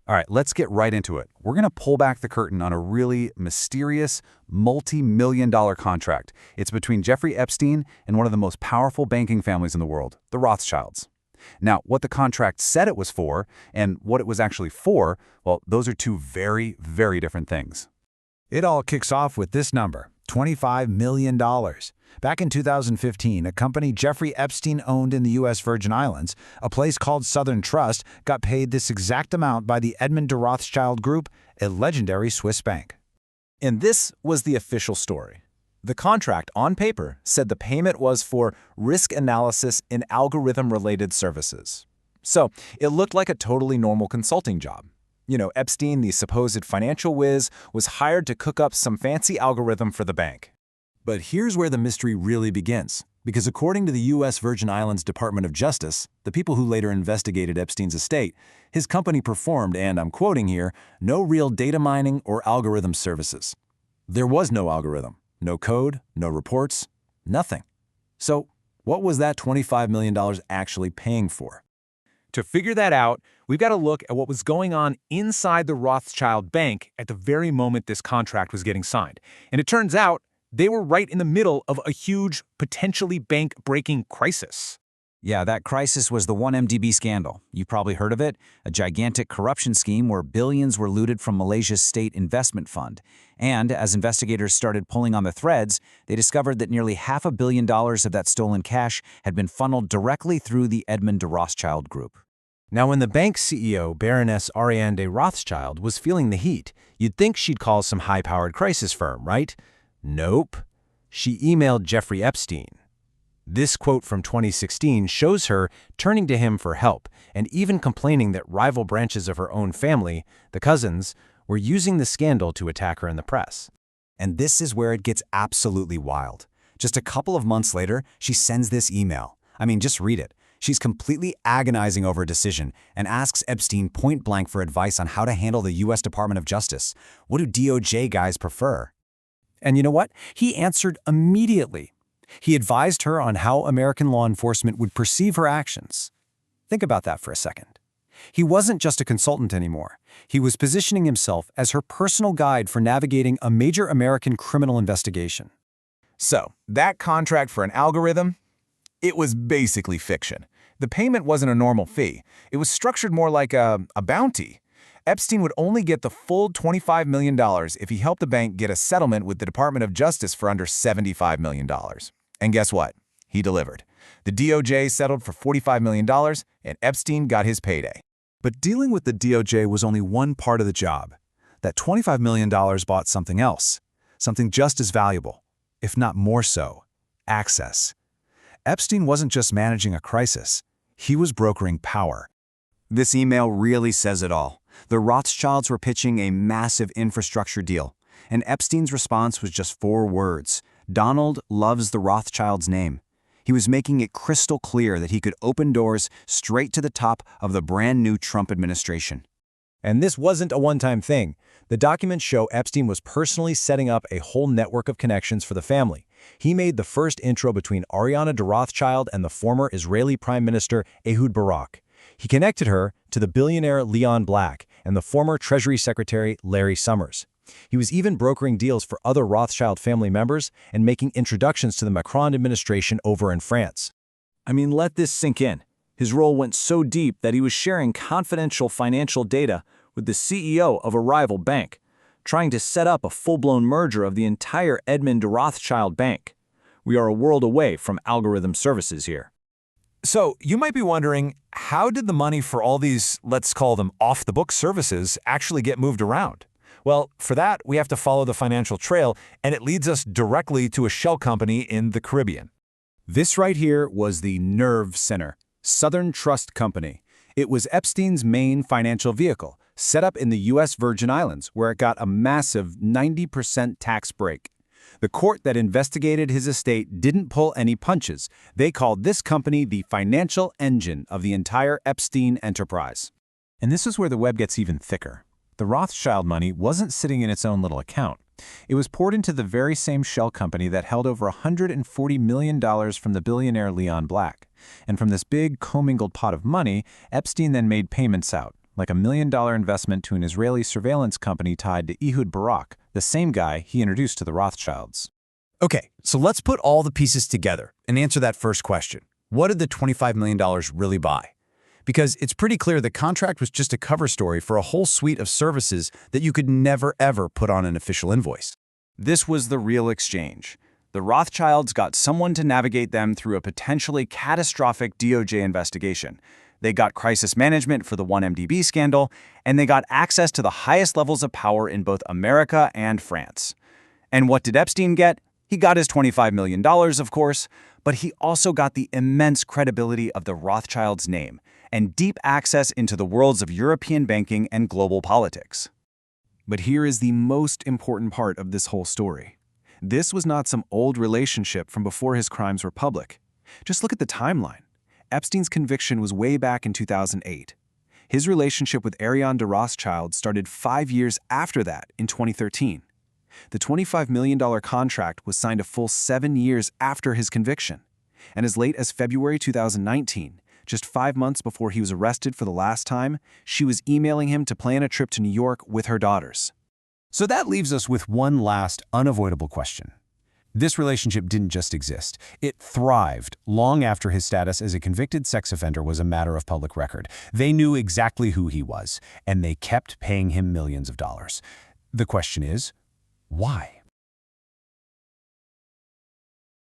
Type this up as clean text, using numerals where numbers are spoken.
All right, let's get right into it. We're going to pull back the curtain on a really mysterious, multi-million-dollar contract. It's between Jeffrey Epstein and one of the most powerful banking families in the world, the Rothschilds. Now, what the contract said it was for and what it was actually for, well, those are two very, very different things. It all kicks off with this number, $25 million. Back in 2015, a company Jeffrey Epstein owned in the U.S. Virgin Islands, a place called Southern Trust, got paid this exact amount by the Edmond de Rothschild Group, a legendary Swiss bank. And this was the official story. The contract, on paper, said the payment was for risk analysis in algorithm-related services. So it looked like a totally normal consulting job. You know, Epstein, the supposed financial whiz, was hired to cook up some fancy algorithm for the bank. But here's where the mystery really begins, because according to the U.S. Virgin Islands Department of Justice, the people who later investigated Epstein's estate, his company performed, and I'm quoting here, no real data mining or algorithm services. There was no algorithm, no code, no reports, nothing. So what was that $25 million actually paying for? To figure that out, we've got to look at what was going on inside the Rothschild Bank at the very moment this contract was getting signed. And it turns out they were right in the middle of a huge, potentially bank-breaking crisis. Yeah, that crisis was the 1MDB scandal. You've probably heard of it, a gigantic corruption scheme where billions were looted from Malaysia's state investment fund. And as investigators started pulling on the threads, they discovered that nearly $500 million of that stolen cash had been funneled directly through the Edmond de Rothschild Group. Now, when the bank's CEO, Baroness Ariane de Rothschild, was feeling the heat, you'd think she'd call some high-powered crisis firm, right? Nope. She emailed Jeffrey Epstein. This quote from 2016 shows her turning to him for help and even complaining that rival branches of her own family, the cousins, were using the scandal to attack her in the press. And this is where it gets absolutely wild. Just a couple of months later, she sends this email. I mean, just read it. She's completely agonizing over a decision and asks Epstein point blank for advice on how to handle the U.S. Department of Justice. What do DOJ guys prefer? And you know what? He answered immediately. He advised her on how American law enforcement would perceive her actions. Think about that for a second. He wasn't just a consultant anymore. He was positioning himself as her personal guide for navigating a major American criminal investigation. So, that contract for an algorithm? It was basically fiction. The payment wasn't a normal fee. It was structured more like a bounty. Epstein would only get the full $25 million if he helped the bank get a settlement with the Department of Justice for under $75 million. And guess what? He delivered. The DOJ settled for $45 million, and Epstein got his payday. But dealing with the DOJ was only one part of the job. That $25 million bought something else, something just as valuable, if not more so, access. Epstein wasn't just managing a crisis. He was brokering power. This email really says it all. The Rothschilds were pitching a massive infrastructure deal, and Epstein's response was just 4 words. Donald loves the Rothschilds' name. He was making it crystal clear that he could open doors straight to the top of the brand new Trump administration. And this wasn't a one-time thing. The documents show Epstein was personally setting up a whole network of connections for the family. He made the first intro between Ariane de Rothschild and the former Israeli Prime Minister Ehud Barak. He connected her to the billionaire Leon Black and the former Treasury Secretary Larry Summers. He was even brokering deals for other Rothschild family members and making introductions to the Macron administration over in France. I mean, let this sink in. His role went so deep that he was sharing confidential financial data with the CEO of a rival bank, trying to set up a full-blown merger of the entire Edmond de Rothschild Bank. We are a world away from algorithm services here. So, you might be wondering, how did the money for all these, let's call them off-the-book services, actually get moved around? Well, for that, we have to follow the financial trail, and it leads us directly to a shell company in the Caribbean. This right here was the nerve center, Southern Trust Company. It was Epstein's main financial vehicle, set up in the U.S. Virgin Islands, where it got a massive 90% tax break. The court that investigated his estate didn't pull any punches. They called this company the financial engine of the entire Epstein enterprise. And this is where the web gets even thicker. The Rothschild money wasn't sitting in its own little account. It was poured into the very same shell company that held over $140 million from the billionaire Leon Black. And from this big, commingled pot of money, Epstein then made payments out, like a $1 million investment to an Israeli surveillance company tied to Ehud Barak, the same guy he introduced to the Rothschilds. Okay, so let's put all the pieces together and answer that first question. What did the $25 million really buy? Because it's pretty clear the contract was just a cover story for a whole suite of services that you could never, ever put on an official invoice. This was the real exchange. The Rothschilds got someone to navigate them through a potentially catastrophic DOJ investigation. They got crisis management for the 1MDB scandal, and they got access to the highest levels of power in both America and France. And what did Epstein get? He got his $25 million, of course, but he also got the immense credibility of the Rothschilds' name and deep access into the worlds of European banking and global politics. But here is the most important part of this whole story. This was not some old relationship from before his crimes were public. Just look at the timeline. Epstein's conviction was way back in 2008. His relationship with Edmond de Rothschild started 5 years after that, in 2013. The $25 million contract was signed a full 7 years after his conviction. And as late as February 2019, just 5 months before he was arrested for the last time, she was emailing him to plan a trip to New York with her daughters. So that leaves us with one last unavoidable question. This relationship didn't just exist. It thrived long after his status as a convicted sex offender was a matter of public record. They knew exactly who he was, and they kept paying him millions of dollars. The question is, why?